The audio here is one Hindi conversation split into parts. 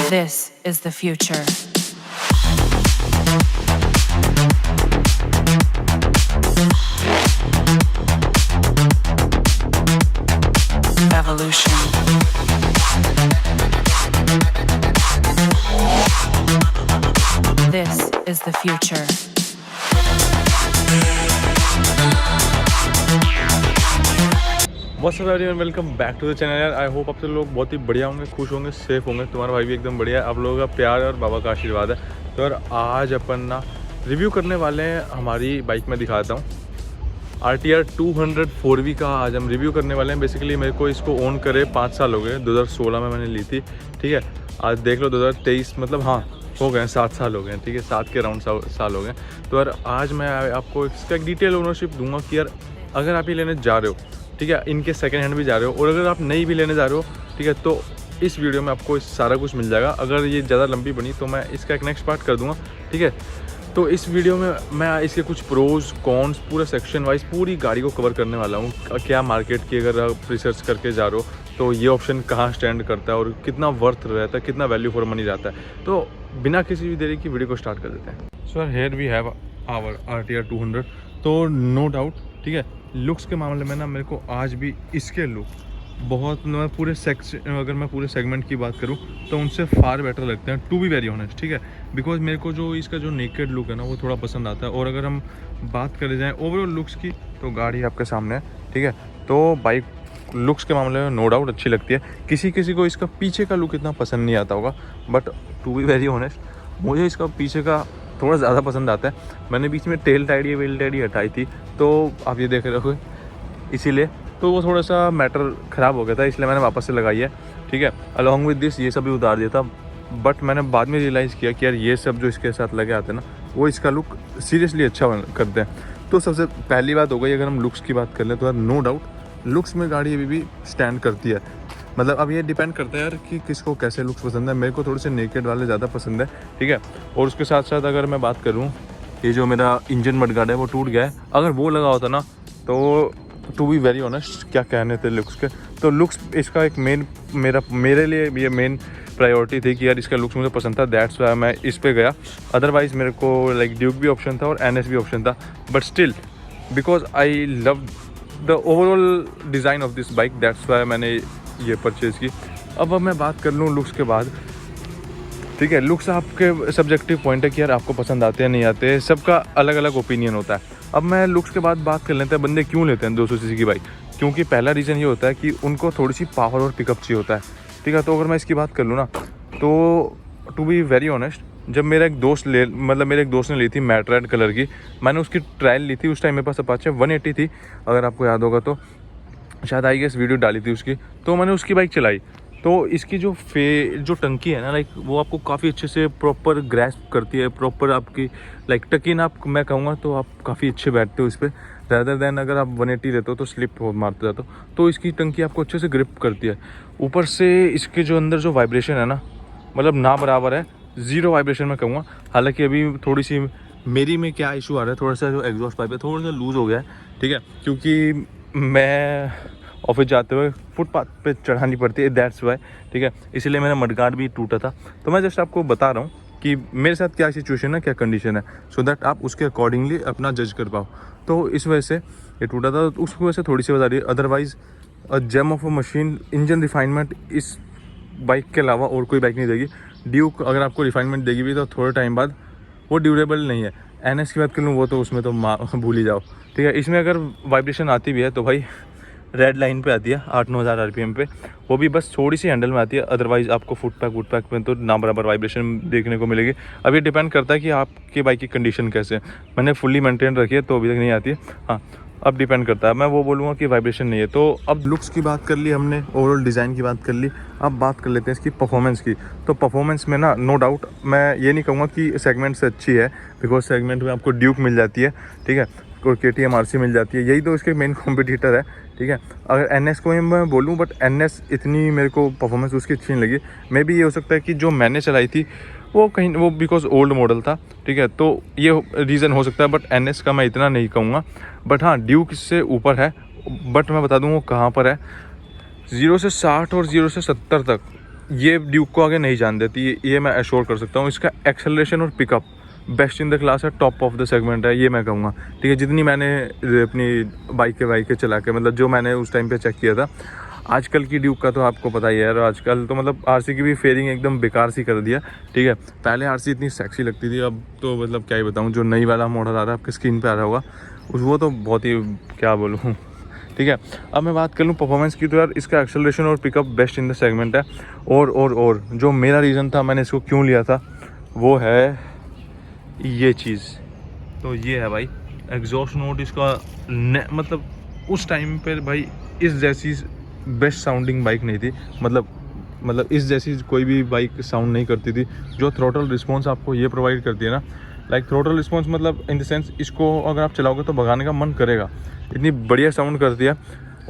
This is the future. Evolution. This is the future. What's up everyone, welcome back to the channel. यार आई होप आप सब लोग बहुत ही बढ़िया होंगे, खुश होंगे, सेफ होंगे। तुम्हारा भाई भी एकदम बढ़िया है। आप लोगों का प्यार और बाबा का आशीर्वाद है। तो यार आज अपन ना रिव्यू करने वाले हैं हमारी बाइक में दिखाता हूँ RTR 200 4V का आज हम रिव्यू करने वाले हैं। बेसिकली मेरे को इसको ओन करे 5 साल हो गए। 2016 में मैंने ली थी, ठीक है। आज देख लो 2023, मतलब हाँ हो गए 7 साल हो गए, ठीक है। 7 के राउंड साल हो गए। तो यार आज मैं आपको इसका एक डिटेल ओनरशिप दूंगा कि यार अगर आप ये लेने जा रहे हो, ठीक है, इनके सेकंड हैंड भी जा रहे हो, और अगर आप नई भी लेने जा रहे हो, ठीक है, तो इस वीडियो में आपको सारा कुछ मिल जाएगा। अगर ये ज़्यादा लंबी बनी तो मैं इसका एक नेक्स्ट पार्ट कर दूंगा, ठीक है। तो इस वीडियो में मैं इसके कुछ प्रोज कॉन्स पूरा सेक्शन वाइज पूरी गाड़ी को कवर करने वाला हूँ। क्या मार्केट की अगर आप रिसर्च करके जा रहे हो तो ये ऑप्शन कहाँ स्टैंड करता है और कितना वर्थ रहता है, कितना वैल्यू फॉर मनी रहता है। तो बिना किसी भी देरी की वीडियो को स्टार्ट कर देते हैं। So here we have our RTR 200। तो नो डाउट, ठीक है, लुक्स के मामले में ना मेरे को आज भी इसके लुक बहुत, मैं पूरे सेक्शन, अगर मैं पूरे सेगमेंट की बात करूं तो उनसे फार बेटर लगते हैं, टू बी वेरी ऑनेस्ट, ठीक है। बिकॉज मेरे को जो इसका जो नेकेड लुक है ना वो थोड़ा पसंद आता है। और अगर हम बात करें जाएँ ओवरऑल लुक्स की तो गाड़ी आपके सामने है, ठीक है। तो बाइक लुक्स के मामले में नो डाउट अच्छी लगती है। किसी किसी को इसका पीछे का लुक इतना पसंद नहीं आता होगा, but to be very honest मुझे इसका पीछे का थोड़ा ज़्यादा पसंद आता है। मैंने बीच में टेल टाइडी वेल टाइडी हटाई थी, तो आप ये देख रहे हो, इसीलिए तो वो थोड़ा सा मैटर ख़राब हो गया था, इसलिए मैंने वापस से लगाई है, ठीक है। अलॉन्ग विद दिस ये सब भी उतार दिया था, बट मैंने बाद में रियलाइज़ किया कि यार ये सब जो इसके साथ लगे आते हैं ना वो इसका लुक सीरियसली अच्छा करते हैं। तो सबसे पहली बात हो गई, अगर हम लुक्स की बात कर लें तो यार नो डाउट लुक्स में गाड़ी अभी भी स्टैंड करती है। मतलब अब ये डिपेंड करता है यार कि किसको कैसे लुक्स पसंद है। मेरे को थोड़े से नेकेड वाले ज़्यादा पसंद है, ठीक है। और उसके साथ साथ अगर मैं बात करूँ, ये जो मेरा इंजन मडगार्ड है वो टूट गया है, अगर वो लगा होता ना तो टू बी वेरी ऑनेस्ट क्या कहने थे लुक्स के। तो लुक्स इसका एक मेरे लिए ये मेन प्रायोरिटी थी कि यार इसका लुक्स मुझे पसंद था, दैट्स वाई मैं इस पे गया। अदरवाइज मेरे को लाइक ड्यूक भी ऑप्शन था और NS भी ऑप्शन था, but still because I love the overall design of this bike, that's why मैंने ये परचेज़ की। अब मैं बात कर लूँ लुक्स के बाद, ठीक है। लुक्स आपके सब्जेक्टिव पॉइंट है कि यार आपको पसंद आते हैं नहीं आते, सबका अलग अलग ओपिनियन होता है। अब मैं लुक्स के बाद बात कर लेते हैं बंदे क्यों लेते हैं 200 cc की बाइक। क्योंकि पहला रीज़न ये होता है कि उनको थोड़ी सी पावर और पिकअप चाहिए होता है, ठीक है। तो अगर मैं इसकी बात कर लूँ ना तो टू बी वेरी ऑनेस्ट, जब मेरे एक दोस्त ने ली थी मैट रेड कलर की, मैंने उसकी ट्रायल ली थी। उस टाइम मेरे पास अपाचे 180 थी, अगर आपको याद होगा तो शायद आई गेस वीडियो डाली थी उसकी, तो मैंने उसकी बाइक चलाई। तो इसकी जो टंकी है ना, लाइक वो आपको काफ़ी अच्छे से प्रॉपर ग्रैस्प करती है, प्रॉपर आपकी लाइक टकीन आप, मैं कहूँगा तो आप काफ़ी अच्छे बैठते हो इस पर, रैदर देन अगर आप 180 रहते हो तो स्लिप मारते जाते हो। तो इसकी टंकी आपको अच्छे से ग्रिप करती है। ऊपर से इसके जो अंदर जो वाइब्रेशन है ना, मतलब ना बराबर है, ज़ीरो वाइब्रेशन मैं कहूँगा। हालाँकि अभी थोड़ी सी मेरी में क्या इशू आ रहा है, थोड़ा सा जो एग्जॉस्ट पाइप है थोड़ा सा लूज़ हो गया है, ठीक है। क्योंकि मैं ऑफिस जाते हुए फुटपाथ पे चढ़ानी पड़ती है, दैट्स वाई, ठीक है। इसीलिए मेरा मडगार्ड भी टूटा था। तो मैं जस्ट आपको बता रहा हूँ कि मेरे साथ क्या सिचुएशन है, क्या कंडीशन है, सो दैट आप उसके अकॉर्डिंगली अपना जज कर पाओ। तो इस वजह से ये टूटा था, तो उस वजह से थोड़ी सी बता रही है। Otherwise gem of a machine, engine refinement इस बाइक के अलावा और कोई बाइक नहीं देगी। ड्यूक अगर आपको रिफाइनमेंट देगी भी तो थोड़े टाइम बाद वो ड्यूरेबल नहीं है। NS की बात कर लूँ वो तो उसमें तो भूल ही जाओ, ठीक है। इसमें अगर वाइब्रेशन आती भी है तो भाई रेड लाइन पे आती है 8-9 हज़ार RPM पे, वो भी बस थोड़ी सी हैंडल में आती है। अदरवाइज़ आपको फुट पैक में तो ना बराबर वाइब्रेशन देखने को मिलेगी। अब ये डिपेंड करता है कि आपकी बाइक की कंडीशन कैसे है। मैंने फुल्ली मेंटेन रखी है तो अभी तक नहीं आती है, हाँ अब डिपेंड करता है। मैं वो बोलूँगा कि वाइब्रेशन नहीं है। तो अब लुक्स की बात कर ली हमने, ओवरऑल डिज़ाइन की बात कर ली, अब बात कर लेते हैं इसकी परफॉर्मेंस की। तो परफॉर्मेंस में ना नो डाउट मैं ये नहीं कहूँगा कि सेगमेंट से अच्छी है, बिकॉज सेगमेंट में आपको ड्यूक मिल जाती है, ठीक है, और KTM RC मिल जाती है, यही तो इसके मेन कॉम्पिटिटर है, ठीक है। अगर NS को ही मैं बोलूँ, बट NS इतनी मेरे को परफॉर्मेंस उसकी अच्छी नहीं लगी। मे भी ये हो सकता है कि जो मैंने चलाई थी वो बिकॉज ओल्ड मॉडल था, ठीक है, तो ये रीज़न हो सकता है। बट NS का मैं इतना नहीं कहूँगा, बट हाँ ड्यूक इससे ऊपर है। बट मैं बता दूँ वो कहाँ पर है, 0 से 60 और 0 से 70 तक ये ड्यूक को आगे नहीं जान देती, ये मैं एश्योर कर सकता हूँ। इसका एक्सेलरेशन और pickup best in the class है, टॉप ऑफ द सेगमेंट है, ये मैं कहूँगा। ठीक है, जितनी मैंने अपनी बाइकें चला के मतलब जो मैंने उस टाइम पे चेक किया था। आजकल की ड्यूक का तो आपको पता ही है यार, आजकल तो मतलब आरसी की भी फेयरिंग एकदम बेकार सी कर दिया। ठीक है, पहले आरसी इतनी सेक्सी लगती थी, अब तो मतलब क्या ही बताऊँ। जो नई वाला मॉडल आ रहा है आपके स्क्रीन पे आ रहा होगा, वो तो बहुत ही क्या बोलूँ। ठीक है, अब मैं बात कर लूँ परफॉर्मेंस की, तो यार इसका एक्सेलरेशन और pickup best in the segment है। और जो मेरा रीज़न था मैंने इसको क्यों लिया था, वो है ये चीज़। तो ये है भाई एग्जॉस्ट नोट इसका, मतलब उस टाइम पर भाई इस जैसी बेस्ट साउंडिंग बाइक नहीं थी। मतलब इस जैसी कोई भी बाइक साउंड नहीं करती थी जो थ्रोटल रिस्पॉन्स आपको ये प्रोवाइड करती है ना। लाइक थ्रोटल रिस्पॉन्स मतलब इन द सेंस, इसको अगर आप चलाओगे तो भगाने का मन करेगा, इतनी बढ़िया साउंड करती है।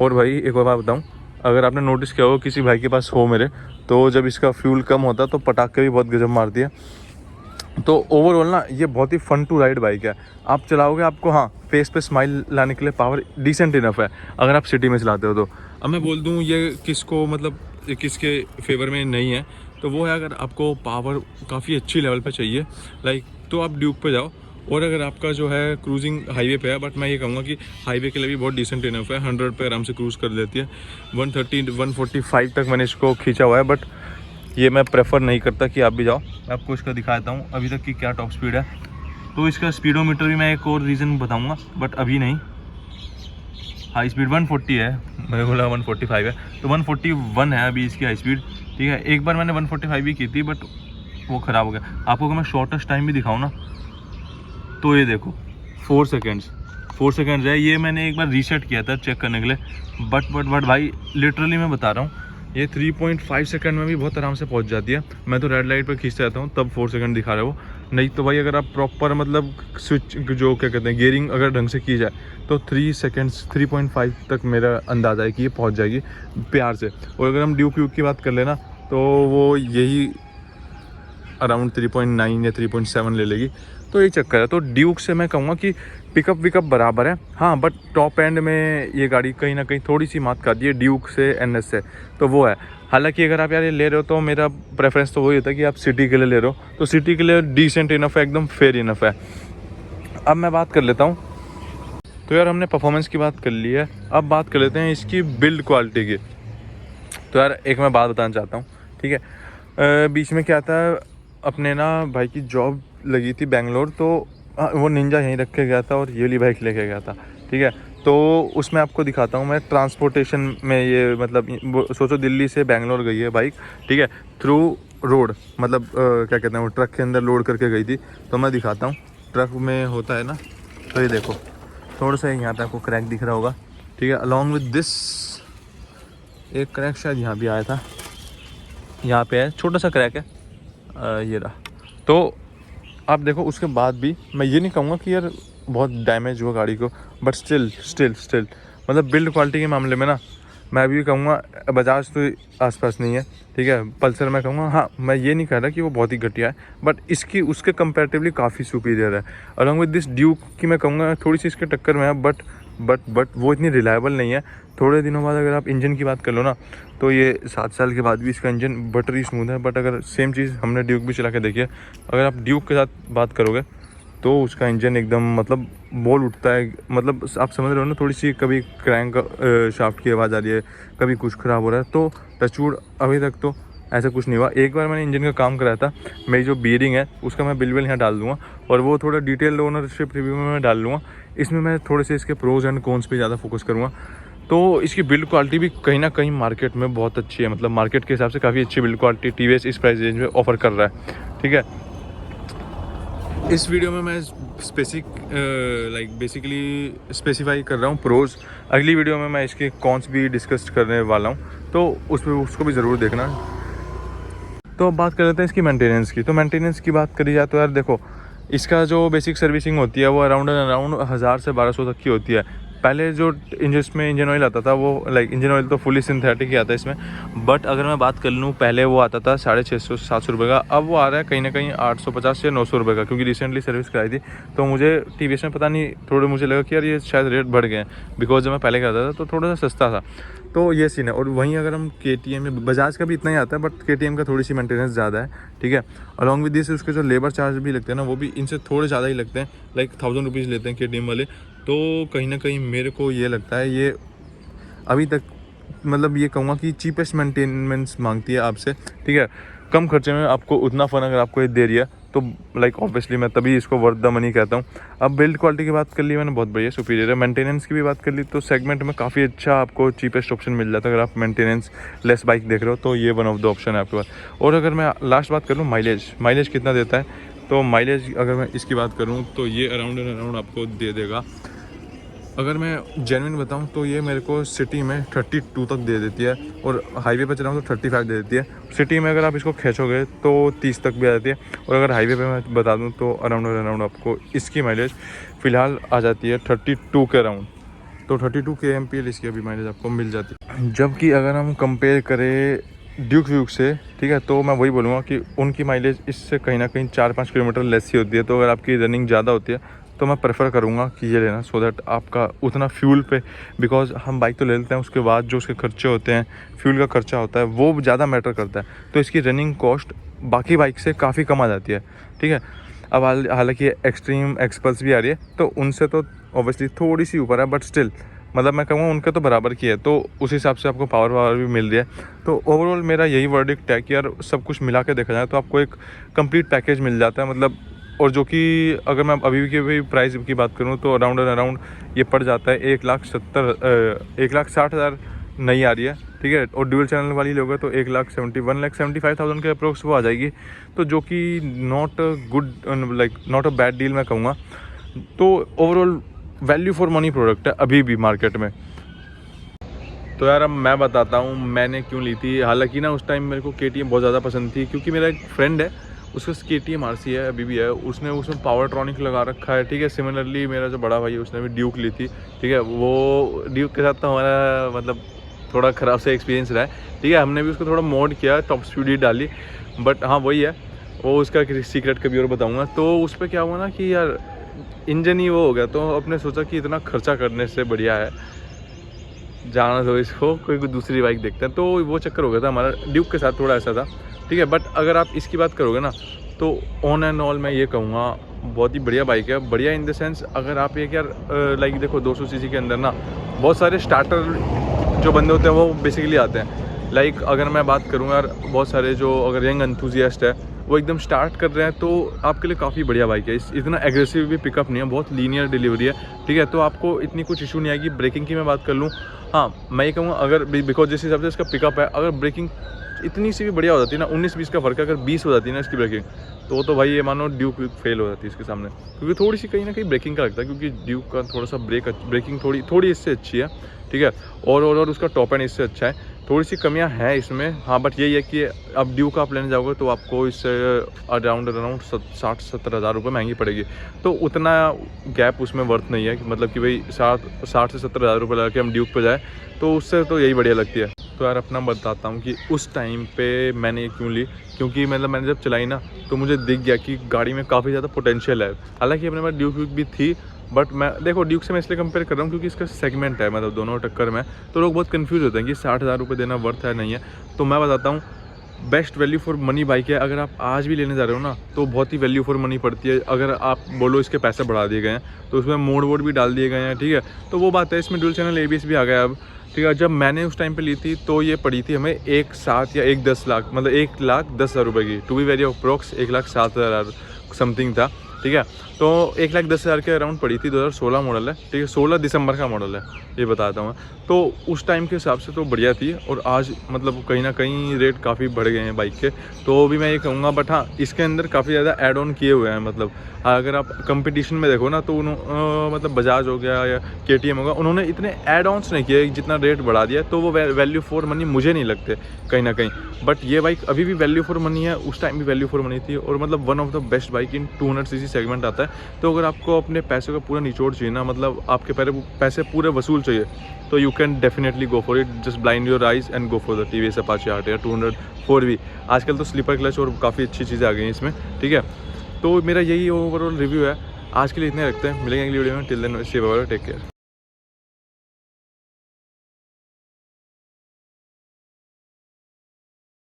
और भाई एक और बात बताऊँ, अगर आपने नोटिस किया हो किसी भाई के पास हो मेरे, तो जब इसका फ्यूल कम होता तो पटाखे भी बहुत गजब मारती है। तो ओवरऑल ना ये बहुत ही फन टू राइड बाइक है। आप चलाओगे, आपको हाँ फेस पे स्माइल लाने के लिए पावर डिसेंट इनफ है अगर आप सिटी में चलाते हो तो। अब मैं बोल दूँ ये किसको मतलब किसके फेवर में नहीं है, तो वो है अगर आपको पावर काफ़ी अच्छी लेवल पे चाहिए लाइक, तो आप ड्यूक पे जाओ। और अगर आपका जो है क्रूजिंग हाईवे पे है, बट मैं ये कहूँगा कि हाईवे के लिए भी बहुत डिसेंट इनफ है, 100 पे आराम से क्रूज़ कर लेती है। 130 145 तक मैंने इसको खींचा हुआ है, बट ये मैं प्रेफर नहीं करता कि आप भी जाओ। मैं आपको इसका दिखाता हूँ अभी तक की क्या टॉप स्पीड है। तो इसका स्पीडोमीटर भी मैं एक और रीज़न बताऊँगा, बट अभी नहीं। हाई स्पीड 140 है, मैंने बोला 145 है, तो 141 है अभी इसकी हाई स्पीड। ठीक है, एक बार मैंने 145 भी की थी बट वो ख़राब हो गया। आपको अगर मैं शॉर्टेस्ट टाइम भी दिखाऊँ ना, तो ये देखो 4 सेकेंड्स है। ये मैंने एक बार रीसेट किया था चेक करने के लिए, बट भाई लिटरली मैं बता रहा हूँ, ये 3.5 सेकंड में भी बहुत आराम से पहुंच जाती है। मैं तो रेड लाइट पर खींचते रहता हूँ तब 4 सेकंड दिखा रहे हो। नहीं तो भाई अगर आप प्रॉपर मतलब स्विच जो क्या कहते हैं गियरिंग अगर ढंग से की जाए तो 3.5 तक मेरा अंदाज़ा है कि ये पहुंच जाएगी प्यार से। और अगर हम ड्यूक की बात कर लेना तो वो यही अराउंड 3.9 या 3.7 ले लेगी। तो ये चक्कर है। तो ड्यूक से मैं कहूँगा कि पिकअप विकअप बराबर है, हाँ, बट टॉप एंड में ये गाड़ी कहीं ना कहीं थोड़ी सी मात खाती है ड्यूक से, एनएस से, तो वो है। हालांकि अगर आप यार ये ले रहे हो तो मेरा प्रेफरेंस तो वही होता है कि आप सिटी के लिए ले रहे हो, तो सिटी के लिए डिसेंट इनफ है, एकदम फेयर इनफ है। अब मैं बात कर लेता हूँ, तो यार हमने परफॉर्मेंस की बात कर ली है, अब बात कर लेते हैं इसकी बिल्ड क्वालिटी की। तो यार एक मैं बात बताना चाहता हूँ, ठीक है, बीच में क्या था, अपने ना भाई की जॉब लगी थी बेंगलोर, तो वो निंजा यहीं रख के गया था और ये वाली बाइक लेके गया था। ठीक है, तो उसमें आपको दिखाता हूँ मैं ट्रांसपोर्टेशन में, ये मतलब सोचो दिल्ली से बेंगलोर गई है बाइक, ठीक है, थ्रू रोड, मतलब क्या कहते हैं वो ट्रक के अंदर लोड करके गई थी। तो मैं दिखाता हूँ ट्रक में होता है ना, तो ये देखो थोड़ा सा यहाँ पे आपको क्रैक दिख रहा होगा। ठीक है, अलॉन्ग विद दिस एक क्रैक शायद यहाँ भी आया था, यहाँ पे है छोटा सा क्रैक है, ये रहा। तो आप देखो उसके बाद भी मैं ये नहीं कहूँगा कि यार बहुत डैमेज हुआ गाड़ी को, बट स्टिल मतलब बिल्ड क्वालिटी के मामले में ना मैं अभी भी कहूँगा बजाज तो आसपास नहीं है। ठीक है, पल्सर मैं कहूँगा, हाँ, मैं ये नहीं कह रहा कि वो बहुत ही घटिया है, बट इसकी उसके कंपैरेटिवली काफ़ी सुपीरियर है। अलॉन्ग विद दिस ड्यूक की मैं कहूँगा थोड़ी सी इसके टक्कर में है, बट वो इतनी रिलायबल नहीं है। थोड़े दिनों बाद अगर आप इंजन की बात कर लो ना, तो ये 7 साल के बाद भी इसका इंजन बटरी स्मूथ है। बट अगर सेम चीज़ हमने ड्यूक भी चला के देखी है, अगर आप ड्यूक के साथ बात करोगे तो उसका इंजन एकदम मतलब बोल उठता है, मतलब आप समझ रहे हो ना, थोड़ी सी कभी क्रैंक शाफ्ट की आवाज़ आ रही है, कभी कुछ ख़राब हो रहा है। तो टचवुड अभी तक तो ऐसा कुछ नहीं हुआ। एक बार मैंने इंजन का काम कराया था, मेरी जो बीयरिंग है उसका मैं बिल यहाँ डाल दूँगा, और वो थोड़ा डिटेल ओनरशिप रिव्यू में मैं डाल लूँगा। इसमें मैं थोड़े से इसके प्रोज एंड कॉन्स पे ज़्यादा फोकस करूँगा। तो इसकी बिल्ड क्वालिटी भी कहीं ना कहीं मार्केट में बहुत अच्छी है, मतलब मार्केट के हिसाब से काफ़ी अच्छी बिल्ड क्वालिटी टीवीएस इस प्राइस रेंज में ऑफर कर रहा है। ठीक है, इस वीडियो में मैं बेसिकली स्पेसिफाई कर रहा हूँ प्रोज। अगली वीडियो में मैं इसके कॉन्स भी डिस्कस करने वाला हूँ, तो उसको भी ज़रूर देखना। तो अब बात कर लेते हैं इसकी मेंटेनेंस की। तो मेंटेनेंस की बात करी जाए तो यार देखो, इसका जो बेसिक सर्विसिंग होती है वो अराउंड 1000 से 1200 तक की होती है। पहले जो इसमें इंजन ऑयल आता था वो लाइक इंजन ऑयल तो फुली सिंथेटिक ही आता है इसमें, बट अगर मैं बात कर लूँ पहले वो आता था 650-700 रुपये का, अब वो आ रहा है कहीं ना कहीं 850 या 900 रुपये का, क्योंकि रिसेंटली सर्विस कराई थी तो मुझे TVS में पता नहीं थोड़े मुझे लगा कि यार ये शायद रेट बढ़ गए हैं, बिकॉज जब मैं पहले कराता था तो थोड़ा सा सस्ता था। तो ये सीन है। और वहीं अगर हम KTM में, बजाज का भी इतना ही आता है बट KTM का थोड़ी सी मेंटेनेंस ज़्यादा है, ठीक है। अलॉन्ग विद दिस उसके जो लेबर चार्ज भी लगते हैं ना वो भी इनसे थोड़े ज़्यादा ही लगते हैं, लाइक 1000 रुपीज़ लेते हैं KTM वाले। तो कहीं ना कहीं मेरे को ये लगता है ये अभी तक मतलब ये कहूँगा कि चीपेस्ट मेंटेनेंस मांगती है आपसे, ठीक है। कम खर्चे में आपको उतना फ़न अगर आपको ये दे रही है तो लाइक ऑब्वियसली मैं तभी इसको वर्थ द मनी कहता हूँ। अब बिल्ड क्वालिटी की बात कर ली मैंने, बहुत बढ़िया सुपीरियर है। मेंटेनेंस की भी बात कर ली तो सेगमेंट में काफ़ी अच्छा आपको चीपेस्ट ऑप्शन मिल जाता है। अगर आप मेंटेनेंस लेस बाइक देख रहे हो तो ये वन ऑफ द ऑप्शन है आपके पास। और अगर मैं लास्ट बात करूँ माइलेज कितना देता है, तो माइलेज अगर मैं इसकी बात करूँ तो ये अराउंड आपको दे देगा। अगर मैं जेन्युइन बताऊं तो ये मेरे को सिटी में 32 तक दे देती है, और हाईवे पे चलाऊं तो 35 दे देती है। सिटी में अगर आप इसको खींचोगे तो 30 तक भी आ जाती है, और अगर हाईवे पे मैं बता दूं तो अराउंड आपको इसकी माइलेज फ़िलहाल आ जाती है 32 के अराउंड। तो 32 kmpl इसकी अभी माइलेज आपको मिल जाती है। जबकि अगर हम कंपेयर करें ड्यूक से, ठीक है, तो मैं वही बोलूँगा कि उनकी माइलेज इससे कहीं ना कहीं 4-5 किलोमीटर लेस ही होती है। तो अगर आपकी रनिंग ज़्यादा होती है तो मैं प्रेफर करूँगा कि ये लेना, सो दैट आपका उतना फ्यूल पे, बिकॉज हम बाइक तो ले लेते हैं उसके बाद जो उसके खर्चे होते हैं, फ्यूल का खर्चा होता है, वो ज़्यादा मैटर करता है। तो इसकी रनिंग कॉस्ट बाकी बाइक से काफ़ी कम आ जाती है, ठीक है। अब हालांकि एक्सट्रीम एक्सपल्स भी आ रही है तो उनसे तो ऑब्वियसली थोड़ी सी ऊपर है, बट स्टिल मतलब मैं कहूँगा उनके तो बराबर की है। तो उस हिसाब से आपको पावर भी मिल रही है। तो ओवरऑल मेरा यही वर्डिक्ट है कि यार सब कुछ मिला के देखा जाए तो आपको एक कंप्लीट पैकेज मिल जाता है, मतलब। और जो कि अगर मैं अभी की भी प्राइस की बात करूँ तो अराउंड ये पड़ जाता है 1,60,000 नई आ रही है, ठीक है। और ड्यूल चैनल वाली लोगे तो 1,75,000 के अप्रोक्स वो आ जाएगी, तो जो कि नॉट अ बैड डील मैं कहूँगा। तो overall value for money product है अभी भी मार्केट में। तो यार अब मैं बताता हूँ मैंने क्यों ली थी। हालांकि ना उस टाइम मेरे को KTM बहुत ज़्यादा पसंद थी, क्योंकि मेरा एक फ्रेंड है उसका KTM RC है, अभी भी है, उसने उसमें पावरट्रॉनिक लगा रखा है, ठीक है। सिमिलरली मेरा जो बड़ा भाई है उसने भी ड्यूक ली थी, ठीक है। वो ड्यूक के साथ तो हमारा मतलब थोड़ा ख़राब सा एक्सपीरियंस रहा है, ठीक है। हमने भी उसको थोड़ा मोड किया, टॉप स्पीड ही डाली, बट हाँ वही है, वो उसका सीक्रेट कभी और बताऊँगा। तो उस पर क्या हुआ ना कि यार इंजन ही वो हो गया, तो अपने सोचा कि इतना खर्चा करने से बढ़िया है जाना दो इसको, कोई दूसरी बाइक देखते हैं। तो वो चक्कर हो गया था हमारा ड्यूक के साथ, थोड़ा ऐसा था, ठीक है। बट अगर आप इसकी बात करोगे ना तो ऑन एंड ऑल मैं ये कहूँगा बहुत ही बढ़िया बाइक है। बढ़िया इन द सेंस अगर आप एक यार लाइक देखो 200 cc के अंदर ना बहुत सारे स्टार्टर जो बंदे होते हैं वो बेसिकली आते हैं। लाइक अगर मैं बात करूँ यार बहुत सारे जो अगर यंग एंथुजियास्ट है वो एकदम स्टार्ट कर रहे हैं तो आपके लिए काफ़ी बढ़िया बाइक है। इतना एग्रेसिव भी पिकअप नहीं है, बहुत लीनियर डिलीवरी है, ठीक है। तो आपको इतनी कुछ इशू नहीं आएगी। ब्रेकिंग की मैं बात कर लूँ, हाँ मैं ये कहूँगा अगर बिकॉज जिस हिसाब से इसका पिकअप है, अगर ब्रेकिंग इतनी सी भी बढ़िया हो जाती है ना, 19-20 का फर्क है, अगर 20 हो जाती है ना इसकी ब्रेकिंग, तो भाई ये मानो ड्यूक फेल हो जाती है इसके सामने, क्योंकि थोड़ी सी कहीं ना कहीं ब्रेकिंग का लगता है, क्योंकि ड्यूक का थोड़ा सा ब्रेकिंग थोड़ी इससे अच्छी है, ठीक है। और उसका टॉप एंड इससे अच्छा है, थोड़ी सी कमियां हैं इसमें, हाँ। बट यही है कि अब ड्यूक आप लेने जाओगे तो आपको इससे अराउंड 60-70 हज़ार रुपये महंगी पड़ेगी। तो उतना गैप उसमें वर्थ नहीं है कि मतलब कि भाई 60 से 70 हज़ार रुपये लगा के हम ड्यूक पे जाए, तो उससे तो यही बढ़िया लगती है। तो यार अपना बताता हूँ कि उस टाइम पे मैंने ये क्यों ली, क्योंकि मतलब मैंने जब चलाई ना तो मुझे दिख गया कि गाड़ी में काफ़ी ज़्यादा पोटेंशियल है। हालांकि अपने पास ड्यूक भी थी, बट मैं देखो ड्यूक से मैं इसलिए कंपेयर कर रहा हूँ क्योंकि इसका सेगमेंट है, मतलब दोनों टक्कर में, तो लोग बहुत कंफ्यूज होते हैं कि 60 हज़ार रुपये देना वर्थ है नहीं है। तो मैं बताता हूँ best value for money bike है। अगर आप आज भी लेने जा रहे हो ना तो बहुत ही वैल्यू फॉर मनी पड़ती है। अगर आप बोलो इसके पैसे बढ़ा दिए गए हैं तो उसमें मोड भी डाल दिए गए हैं, ठीक है। तो वो बात है, इसमें ड्यूल चैनल ABS भी आ गया अब, ठीक है। जब मैंने उस टाइम पे ली थी तो ये पड़ी थी हमें 1,7 या 1,10 लाख, मतलब 1,10,000 रुपये की, to be very approx 1,07,000 something था, ठीक है। तो 1,10,000 के अराउंड पड़ी थी, 2016 मॉडल है, ठीक है। 16 दिसंबर का मॉडल है, ये बताता हूँ। तो उस टाइम के हिसाब से तो बढ़िया थी, और आज मतलब कहीं ना कहीं रेट काफ़ी बढ़ गए हैं बाइक के, तो भी मैं ये कहूँगा। बट हाँ इसके अंदर काफ़ी ज़्यादा ऐड ऑन किए हुए हैं, मतलब अगर आप कंपटीशन में देखो ना तो मतलब बजाज हो गया या KTM होगा, उन्होंने इतने ऐड ऑन्स नहीं किए जितना रेट बढ़ा दिया, तो वो वैल्यू फॉर मनी मुझे नहीं लगते कहीं ना कहीं। बट ये बाइक अभी भी वैल्यू फॉर मनी है, उस टाइम भी वैल्यू फॉर मनी थी, और मतलब one of the best bike in 200 cc segment आता है। तो अगर आपको अपने पैसे का पूरा निचोड़ चाहिए ना, मतलब आपके पैसे पूरे वसूल चाहिए, तो you can definitely go for it. Just blind your eyes and go for the TVS Apache RT या 200 4V। आजकल तो स्लीपर क्लच और काफ़ी अच्छी चीज़ें आ गई हैं इसमें, ठीक है। तो मेरा यही ओवरऑल रिव्यू है। आज के लिए इतने रखते हैं, मिलेंगे अगली वीडियो में। Till then take care.